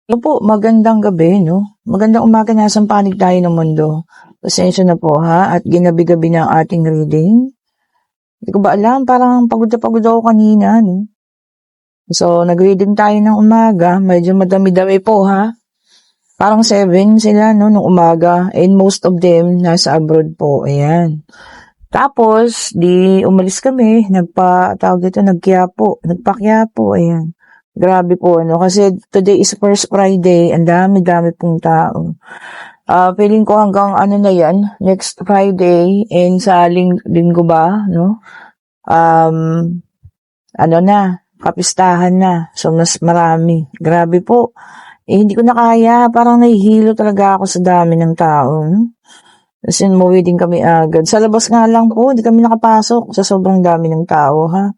Po, magandang gabi, no? Magandang umaga, nasang panig tayo ng mundo. Pasensya na po ha, at ginabi-gabi na ang ating reading. Hindi ko ba alam, parang pagod na pagod ako kanina, no? So, nag-reading tayo ng umaga, medyo madami-dami po ha. Parang 7 sila, no, nung umaga, and most of them nasa abroad po, ayan. Tapos, di umalis kami, nagpa-Quiapo, ayan. Grabe po, ano, kasi today is first Friday, ang dami-dami pong tao. Feeling ko hanggang ano na yan, next Friday, and sa linggo ba, no? Ano na, kapistahan na, so mas marami. Grabe po. Hindi ko na kaya, parang nahihilo talaga ako sa dami ng tao, no? As in, umuwi din kami agad. Sa labas nga lang po, hindi kami nakapasok sa sobrang dami ng tao, ha?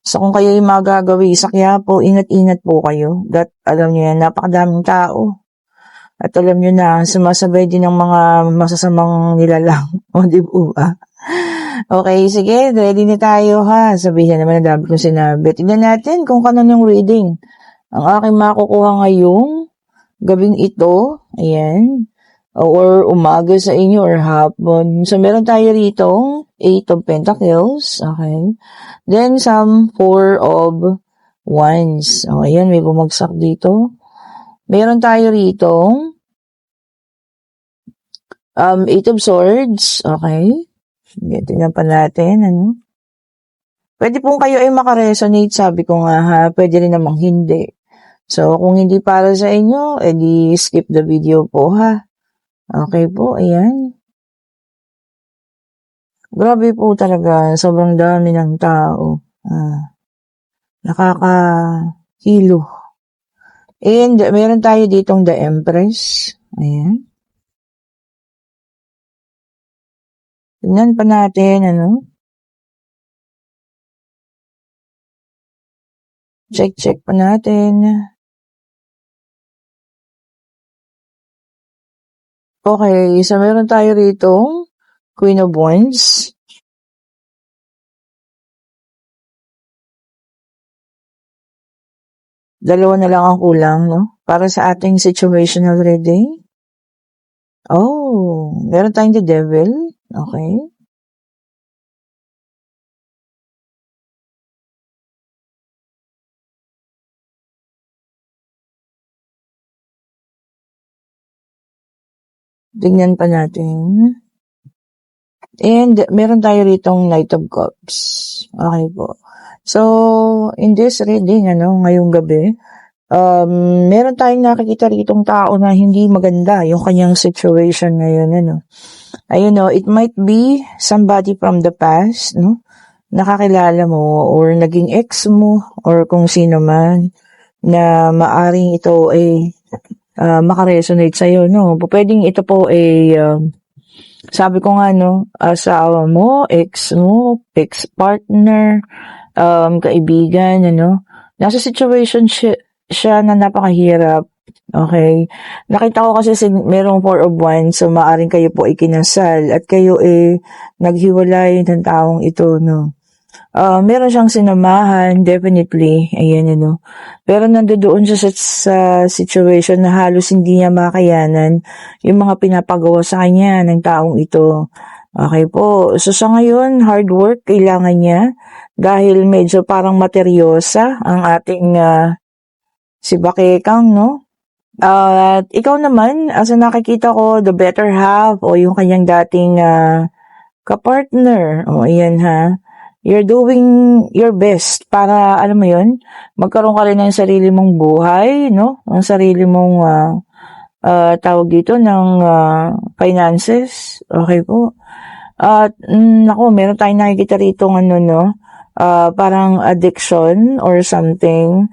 So, kung kayo yung magagawi sa Quiapo, ingat-ingat po kayo. Alam niyo yan, napakadaming tao. At alam niyo na, sumasabay din ng mga masasamang nilalang. O, di po ba? Okay, sige, ready na tayo, ha? Sabihin naman ang dami kong sinabi. Tignan natin kung kanon yung reading. Ang aking makukuha ngayong gabing ito, ayan, or umaga sa inyo or hapon. So, meron tayo rito 8 of Pentacles, okay? Then, some 4 of Wands. O, ayan, may bumagsak dito. Meron tayo rito 8 of Swords, okay? Sige, tingnan pa natin, ano? Pwede pong kayo ay makaresonate, sabi ko nga ha, pwede rin namang hindi. So, kung hindi para sa inyo, edi skip the video po ha. Okay po, ayan. Grabe po talaga, sobrang dami ng tao. Nakakahilo. And meron tayo ditong The Empress. Ayan. Tingnan pa natin, ano? Check pa natin. Okay, so meron tayo rito Queen of Wands. Dalawa na lang ang kulang, no? Para sa ating situational reading. Oh, meron tayong The Devil. Okay. Tingnan pa natin. And meron tayo ritong Knight of Cups. Okay po. So, in this reading, ngayong gabi, meron tayong nakikita ritong tao na hindi maganda yung kanyang situation ngayon, Ayun, it might be somebody from the past, no? Nakakilala mo or naging ex mo or kung sino man na maaring ito ay makaresonate sa'yo, no? Pwedeng ito po ay sabi ko nga, asawa mo, ex-partner, kaibigan, nasa situation siya na napakahirap. Okay? Nakita ko kasi merong 4 of Wands, so maaring kayo po ikinasal at kayo naghiwalay ng taong ito, no? Meron siyang sinamahan, definitely, ayan, pero nandoon siya sa situation na halos hindi niya makayanan yung mga pinapagawa sa kanya ng taong ito. Okay po. So, sa ngayon, hard work kailangan niya dahil medyo parang materyosa ang ating si Bakekang, no? At ikaw naman, as nakikita ko, the better half o yung kanyang dating kapartner. O, ayan ha. You're doing your best para, alam mo yun, magkaroon ka rin ng sarili mong buhay, no? Ang sarili mong, tawag dito, ng finances. Okay po. At, meron tayong nakikita rito, parang addiction or something.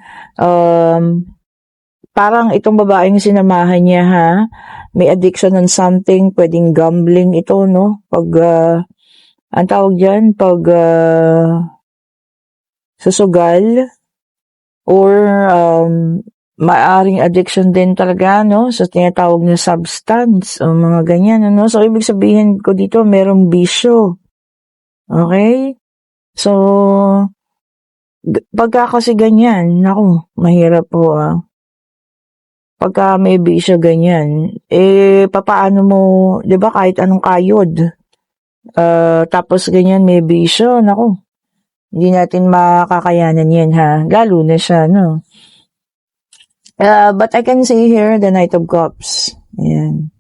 Parang itong babaeng sinamahan niya, ha? May addiction on something, pwedeng gambling ito, no? Pag, ang tawag dyan, pag susugal or maaring addiction din talaga, no? So, tinatawag na substance o mga ganyan, no? So, ibig sabihin ko dito, merong bisyo. Okay? So, pagka kasi ganyan, naku, mahirap po, Pagka may bisyo ganyan, papaano mo, 'di ba kahit anong kayod, tapos ganyan may bisyo, naku, hindi natin makakayanan 'yan ha, lalo na siya 'no. But I can say here, the Knight of Cups, ayan.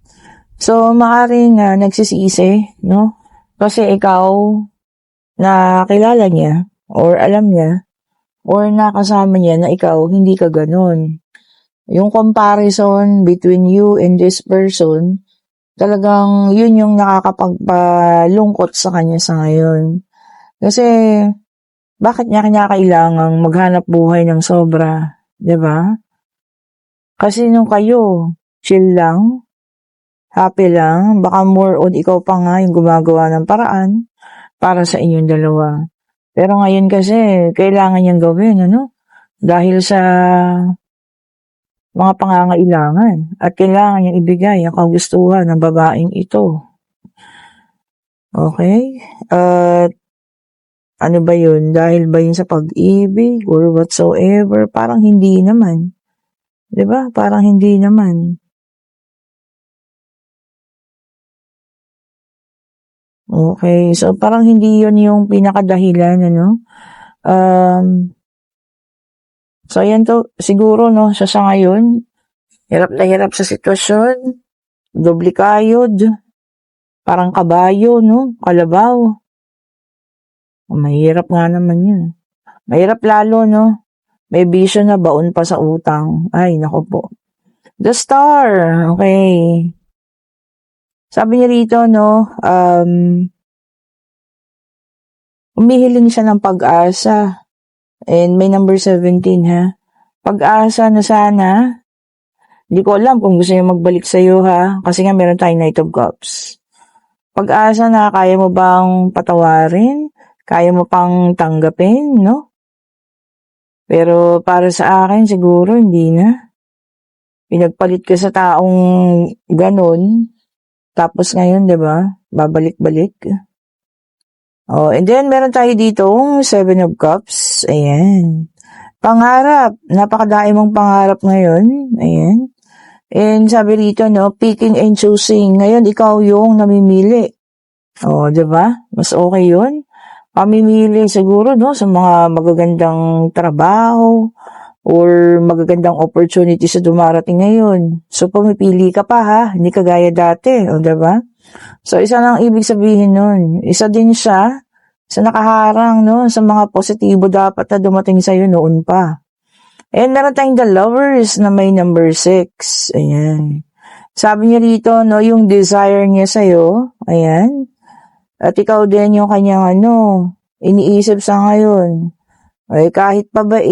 So, maaaring nagsisisi, no? Kasi ikaw, kilala niya, or alam niya, or nakasama niya na ikaw, hindi ka ganun. Yung comparison between you and this person, talagang yun yung nakakapagpalungkot sa kanya sa ngayon. Kasi, bakit niya kinakailangang maghanap buhay ng sobra? 'Di ba? Kasi nung kayo, chill lang, happy lang, baka more on ikaw pa nga yung gumagawa ng paraan para sa inyong dalawa. Pero ngayon kasi, kailangan niyang gawin, ano? Dahil sa mga pangangailangan. At kailangan niyang ibigay ang kagustuhan ng babaeng ito. Okay? At ano ba yun? Dahil ba yun sa pag-ibig or whatsoever? Parang hindi naman. 'Di ba? Parang hindi naman. Okay, so parang hindi yun yung pinakadahilan, ano? So ayan to, siguro, no, siya sa ngayon, hirap na hirap sa sitwasyon, doble kayod, parang kabayo, no? Kalabaw. Mahirap nga naman yun. Mahirap lalo, no? May bisyo na baon pa sa utang. Ay, nako po. The Star, okay. Sabi niya rito, no, umihiling siya ng pag-asa. And may number 17, ha? Pag-asa na sana. Hindi ko alam kung gusto niya magbalik sa'yo, ha? Kasi nga meron tayong Knight of Cups. Pag-asa na kaya mo bang patawarin? Kaya mo pang tanggapin, no? Pero para sa akin, siguro hindi na. Pinagpalit ka sa taong ganon. Tapos ngayon, 'di ba? Babalik-balik. Oh, and then meron tayo ditong 7 of Cups. Ayan. Pangarap. Napakadami mong pangarap ngayon. Ayan. And sabi rito, no, picking and choosing. Ngayon, ikaw yung namimili. Oh, 'di ba? Mas okay 'yun. Pamimili siguro, no, sa mga magagandang trabaho or magagandang opportunity sa dumarating ngayon. So, pumipili ka pa, ha? Hindi kagaya dati, o, diba? So, isa lang ibig sabihin nun. Isa din siya sa nakaharang, no, sa mga positibo dapat na dumating sa'yo noon pa. And meron tayong The Lovers na may number 6. Ayan. Sabi niya rito, no, yung desire niya sa'yo, ayan. At ikaw din yung kanyang iniisip sa ngayon. Ay, kahit pa ba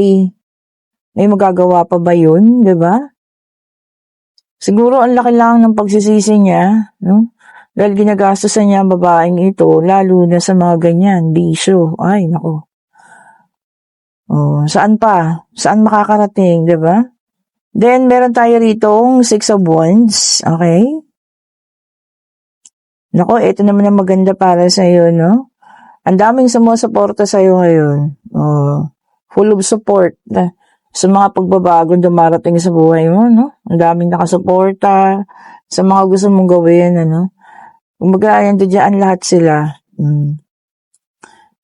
may magagawa pa ba yun, di ba? Siguro ang laki lang ng pagsisisi niya, no? Dahil ginagastosan niya ang babaeng ito, lalo na sa mga ganyan, bisyo. Ay, nako. Oh, saan pa? Saan makakarating, di ba? Then, meron tayo ritong 6 of Wands, okay? Nako, ito naman ang maganda para sa iyo, no? Ang daming sumusuporta sa iyo ngayon. Oh, full of support sa mga pagbabagong dumarating sa buhay mo, no? Ang daming nakasuporta sa mga gusto mong gawin, ano? Kumbaga, diyan lahat sila.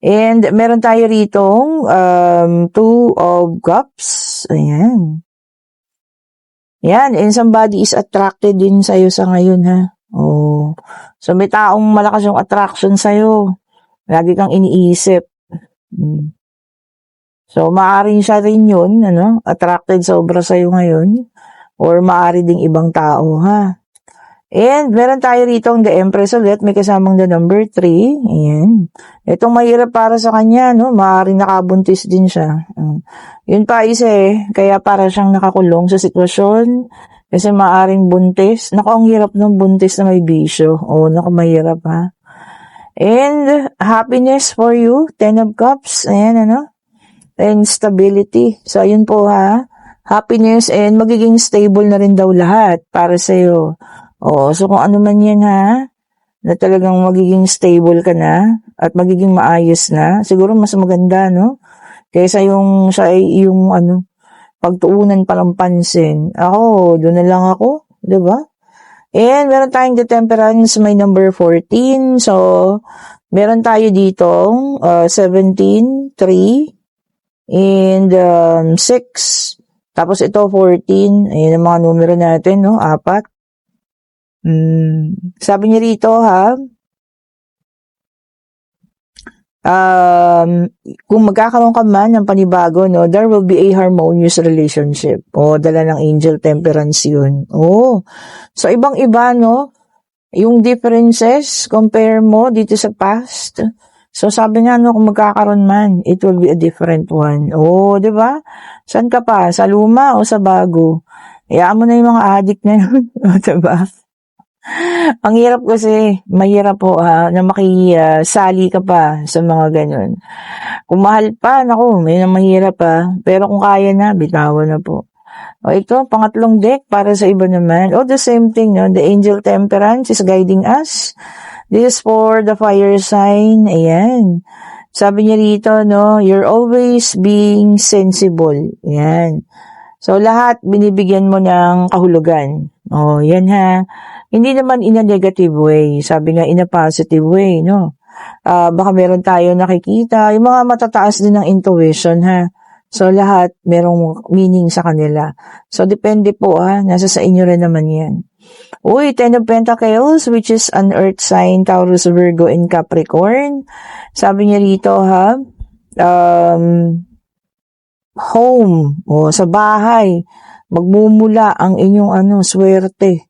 And meron tayo ritong 2 of Cups. Ayan. Yan, and somebody is attracted din sa iyo sa ngayon, ha? Oh. So, may taong malakas yung attraction sa'yo. Lagi kang iniisip. So, maaaring siya rin yun, attracted sobra sa'yo ngayon. Or maari ding ibang tao, ha? And, meron tayo rito ang The Empress ulit. May kasamang the number 3. Ayan. Itong mahirap para sa kanya, no? Maaaring nakabuntis din siya. Yun pa isa kaya para siyang nakakulong sa sitwasyon. Kasi maaring buntis. Naku, ang hirap ng buntis na may bisyo. Oh, naku, mahirap, ha? And, happiness for you. 10 of Cups. Ayan, and stability. So, ayun po, ha? Happiness and magiging stable na rin daw lahat para sa'yo. Oh, so kung ano man yan, ha? Na talagang magiging stable ka na at magiging maayos na. Siguro mas maganda, no? Kaysa yung pagtuunan pa ng pansin. Ako, doon na lang ako, 'di ba? And meron tayong the temperance, may number 14. So, meron tayo dito 17, 3, and 6. Tapos ito 14. Ayan ang mga numero natin, no? 4. Sabi niya rito, ha? Kung magkakaroon ka man ng panibago, no, there will be a harmonious relationship. Dala ng angel temperance yun. So ibang-iba, no, yung differences, compare mo dito sa past. So sabi nga, no, kung magkakaroon man, it will be a different one. Di ba? Saan ka pa? Sa luma o sa bago? Hayaan mo na yung mga addict na yun. Di ba? Ang hirap kasi, mahirap po na makisali ka pa sa mga ganun. Kung mahal pa, naku, may na mahirap pero kung kaya na, bitawan na po. Ito, pangatlong deck para sa iba naman. The same thing, no? The angel temperance is guiding us. This is for the fire sign. Ayan. Sabi niya rito, no, you're always being sensible. Ayan. So, lahat binibigyan mo ng kahulugan. Yan ha. Hindi naman in a negative way. Sabi nga in a positive way, no? Baka meron tayo nakikita. Yung mga matataas din ng intuition, ha? So, lahat merong meaning sa kanila. So, depende po, nasa sa inyo rin naman yan. Ten of Pentacles, which is an earth sign, Taurus, Virgo, and Capricorn. Sabi niya rito, ha? Home, sa bahay, magmumula ang inyong swerte.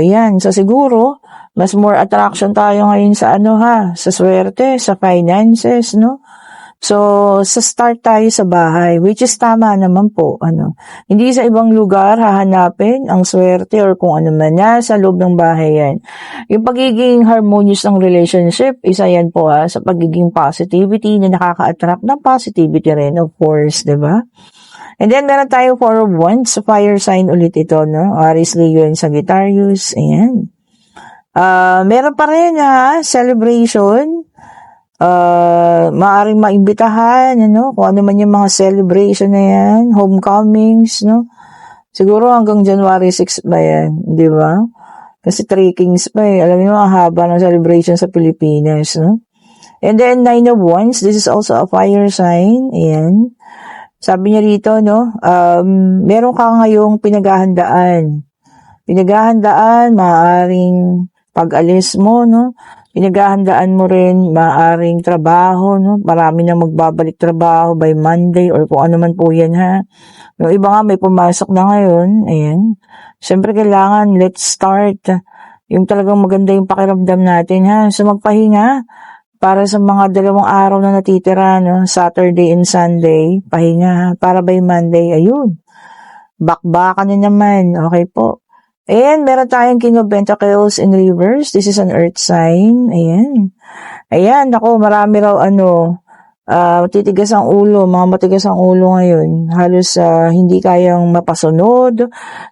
Yan. So, siguro, mas more attraction tayo ngayon sa sa swerte, sa finances, no? So, sa start tayo sa bahay, which is tama naman po, Hindi sa ibang lugar hahanapin ang swerte or kung ano man sa loob ng bahay yan. Yung pagiging harmonious ng relationship, isa yan po sa pagiging positivity na nakaka-attract ng positivity rin, of course, di ba? And then, meron tayo 4 of Wands, fire sign ulit ito, no? Aries, Leo, and Sagittarius, ayan. Meron pa rin, celebration, maaring maimbitahan, kung ano man yung mga celebration na yan, homecomings, no? Siguro hanggang January 6 ba yan, di ba? Kasi 3 Kings pa Alam niyo, ang haba ng celebration sa Pilipinas, no? And then, 9 of Wands, this is also a fire sign, ayan. Sabi niya rito, no, meron ka ngayong pinaghahandaan. Maaaring pag-alis mo, no? Pinaghahandaan mo rin, maaaring trabaho, no? Marami na magbabalik trabaho by Monday or kung ano man po yan, ha? Yung iba nga may pumasok na ngayon, ayan. Siyempre kailangan, let's start. Yung talagang maganda yung pakiramdam natin, ha? So magpahinga. Para sa mga 2 araw na natitira, no? Saturday and Sunday, pahinga, para by Monday, ayun. Bakbakan na naman, okay po. And meron tayong King of Pentacles in reverse. This is an earth sign. Ayan, ako, marami raw titigas ang ulo, mga matigas ang ulo ngayon. Halos hindi kayang mapasunod,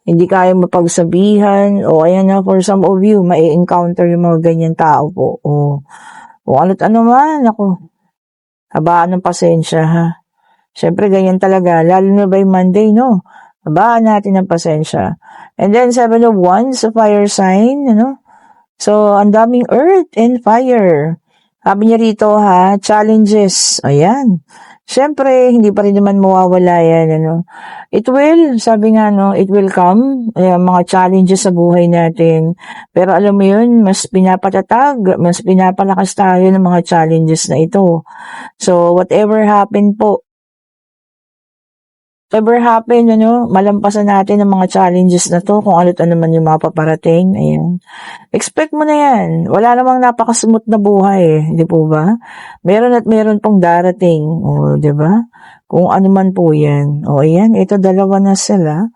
hindi kayang mapagsabihan, ayan na, for some of you, mai-encounter yung mga ganyan tao po. Kung ano't ano man, ako, habaan ng pasensya, ha? Siyempre, ganyan talaga. Lalo na by Monday, no? Habaan natin ng pasensya. And then, 7 of Wands, fire sign, So, ang daming earth and fire. Sabi niya rito, challenges. Ayan. Siyempre, hindi pa rin naman mawawala yan, It will, sabi nga, it will come, mga challenges sa buhay natin. Pero alam mo yun, mas pinapatatag, mas pinapalakas tayo ng mga challenges na ito. So, whatever happen po, malampasan natin ang mga challenges na to, kung ano't ano man yung mga paparating, ayan. Expect mo na yan. Wala namang napakasmooth na buhay, di po ba? Meron at meron pong darating, di ba? Kung ano man po yan. Ayan, ito 2 na sila.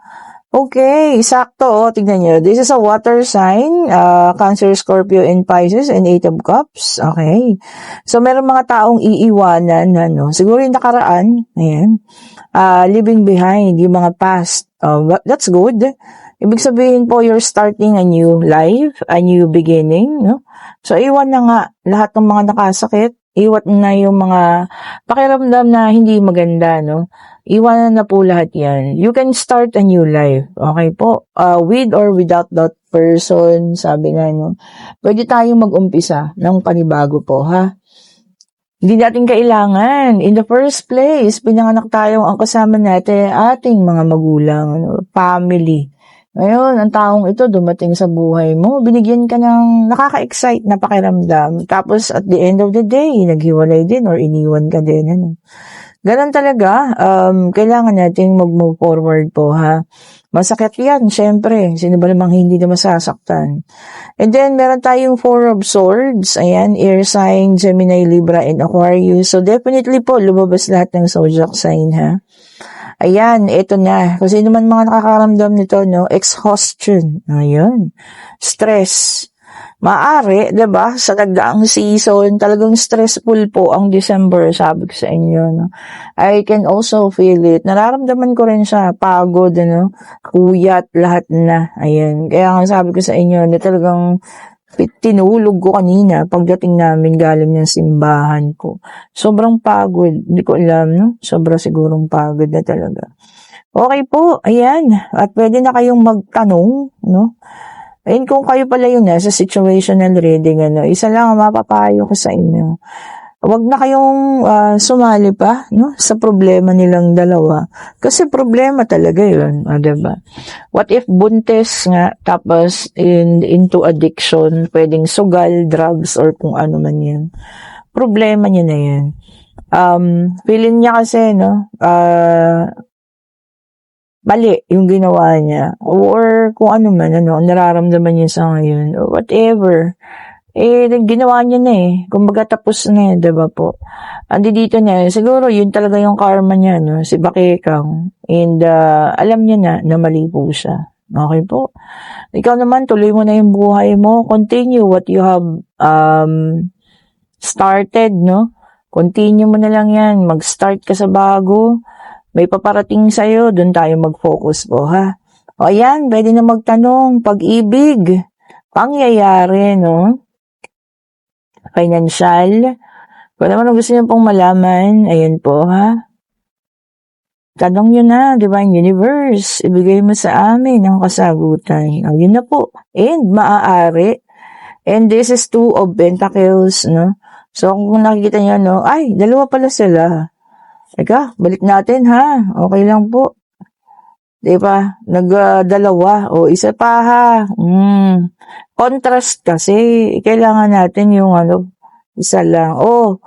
Okay, sakto, tignan nyo. This is a water sign, Cancer, Scorpio, and Pisces, and 8 of Cups. Okay. So, meron mga taong iiwanan, siguro yung nakaraan, ayan, leaving behind, yung mga past. That's good. Ibig sabihin po, you're starting a new life, a new beginning, no? So, iwan na nga lahat ng mga nakasakit, Iwan na yung mga pakiramdam na hindi maganda, no? Iwanan na po lahat yan. You can start a new life. Okay po? With or without that person, sabi nga, no? Pwede tayong mag-umpisa ng panibago po, ha? Hindi natin kailangan. In the first place, pinanganak tayo, ang kasama natin, ating mga magulang, ano, family. Ngayon, ang taong ito dumating sa buhay mo, binigyan ka ng nakaka-excite na pakiramdam. Tapos, at the end of the day, naghiwalay din or iniwan ka din. Ano. Ganun talaga, kailangan nating mag-move forward po, ha? Masakit yan, syempre. Sino ba namang hindi na masasaktan? And then, meron tayong Four of Swords. Ayan, air sign, Gemini, Libra, and Aquarius. So, definitely po, lumabas lahat ng zodiac sign, ha? Ayan, ito na. Kasi naman mga nakakaramdam nito, no? Exhaustion. Ayan. Stress. Maaari, 'di ba? Sa nagdaang season, talagang stressful po ang December, sabi ko sa inyo, no? I can also feel it. Nararamdaman ko rin siya, pagod, ano? Kuyat, lahat na. Ayan. Kaya nga sabi ko sa inyo, na talagang tinulog ko kanina pagdating namin galing ng simbahan ko. Sobrang pagod. Hindi ko alam, no? Sobra sigurong pagod na talaga. Okay po, ayan. At pwede na kayong magtanong, no? Ayun, kung kayo pala yung nasa situational reading, ano, isa lang ang mapapayo ko sa inyo. Huwag na kayong sumali pa, no, sa problema nilang dalawa. Kasi problema talaga yun, diba? What if buntis nga, tapos into addiction, pwedeng sugal, drugs, or kung ano man yan. Problema niya na yan. Feeling niya kasi, no, mali yung ginawa niya. Or kung ano man, ano, nararamdaman niya sa ngayon. Or whatever. Ginawa niya na eh. Kumbaga tapos na eh, diba po? Andi dito na, siguro yun talaga yung karma niya, no? Si Bakekang. And alam niya na mali po siya. Okay po? Ikaw naman, tuloy mo na yung buhay mo. Continue what you have started, no? Continue mo na lang yan. Mag-start ka sa bago. May paparating sa'yo, doon tayo mag-focus po, ha? O ayan, pwede na magtanong, pag-ibig, pangyayari, no? Financial, kung naman ang gusto niyo pong malaman, ayan po, ha? Tanong nyo na, Divine Universe, ibigay mo sa amin ang kasagutan. O, yun na po. And, maaari. And this is Two of Pentacles, no? So, kung nakikita nyo, no, ay, dalawa pala sila. Teka, balik natin ha. Okay lang po. Diba? Nagdalawa. O, isa pa ha. Contrast kasi. Kailangan natin yung isa lang. O,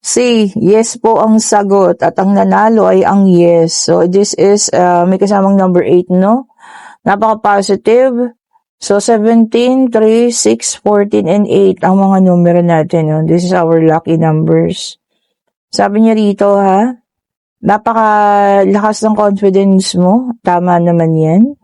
see, yes po ang sagot. At ang nanalo ay ang yes. So, this is, may kasamang number 8, no? Napaka-positive. So, 17, 3, 6, 14, and 8 ang mga numero natin. No? This is our lucky numbers. Sabi niya rito, ha? Napakalakas ng confidence mo. Tama naman yan.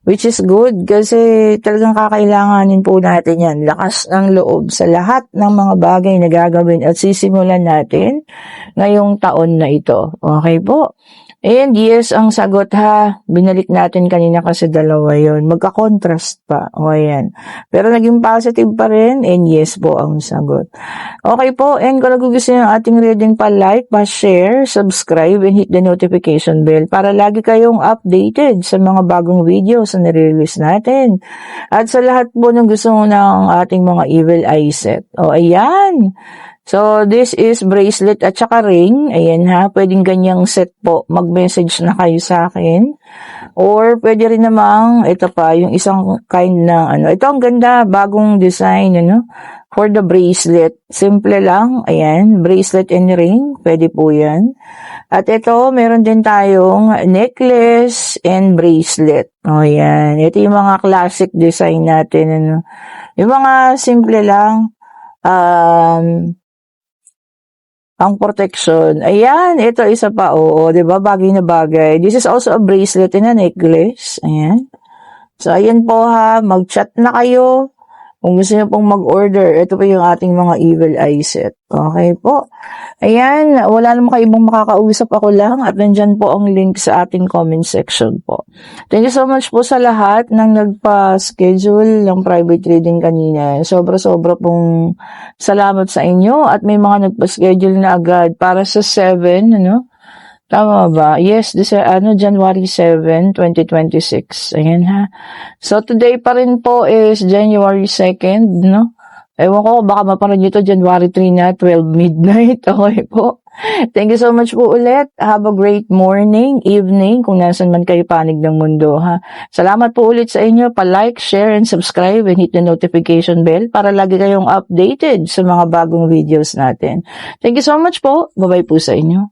Which is good kasi talagang kakailanganin po natin yan. Lakas ng loob sa lahat ng mga bagay na gagawin at sisimulan natin ngayong taon na ito. Okay po? And yes, ang sagot ha, binalik natin kanina kasi dalawa yon, magka-contrast pa. O ayan. Pero naging positive pa rin, and yes po ang sagot. Okay po, and kung nagugustuhan ng ating reading, pa-like, pa-share, subscribe, and hit the notification bell para lagi kayong updated sa mga bagong videos na nire-release natin. At sa lahat po ng gusto ng ating mga evil eye set. O ayan. So, this is bracelet at saka ring. Ayan ha, pwedeng ganyang set po. Mag-message na kayo sa akin. Or, pwede rin namang, ito pa, yung isang kind ng, ito ang ganda, bagong design, for the bracelet. Simple lang, ayan, bracelet and ring, pwede po yan. At ito, meron din tayong necklace and bracelet. O, yan. Ito yung mga classic design natin, Yung mga simple lang, ang protection. Ayan, ito isa pa, oo, diba? Bagay na bagay. This is also a bracelet and a necklace. Ayan. So, ayan po ha, mag-chat na kayo. Kung gusto niyo pong mag-order, ito po yung ating mga evil eye set. Okay po. Ayan, wala naman kayo ibang makakausap, ako lang at nandyan po ang link sa ating comment section po. Thank you so much po sa lahat ng nagpa-schedule ng private reading kanina. Sobra-sobra pong salamat sa inyo at may mga nagpa-schedule na agad para sa 7, ano? Tama ba? Yes, January 7, 2026. Ayan ha. So, today pa rin po is January 2nd, no? Ewan ko, baka mapanood nyo to January 3 na, 12 midnight. Okay po. Thank you so much po ulit. Have a great morning, evening, kung nasan man kayo panig ng mundo, ha. Salamat po ulit sa inyo. Pa-like, share, and subscribe, and hit the notification bell para lagi kayong updated sa mga bagong videos natin. Thank you so much po. Bye-bye po sa inyo.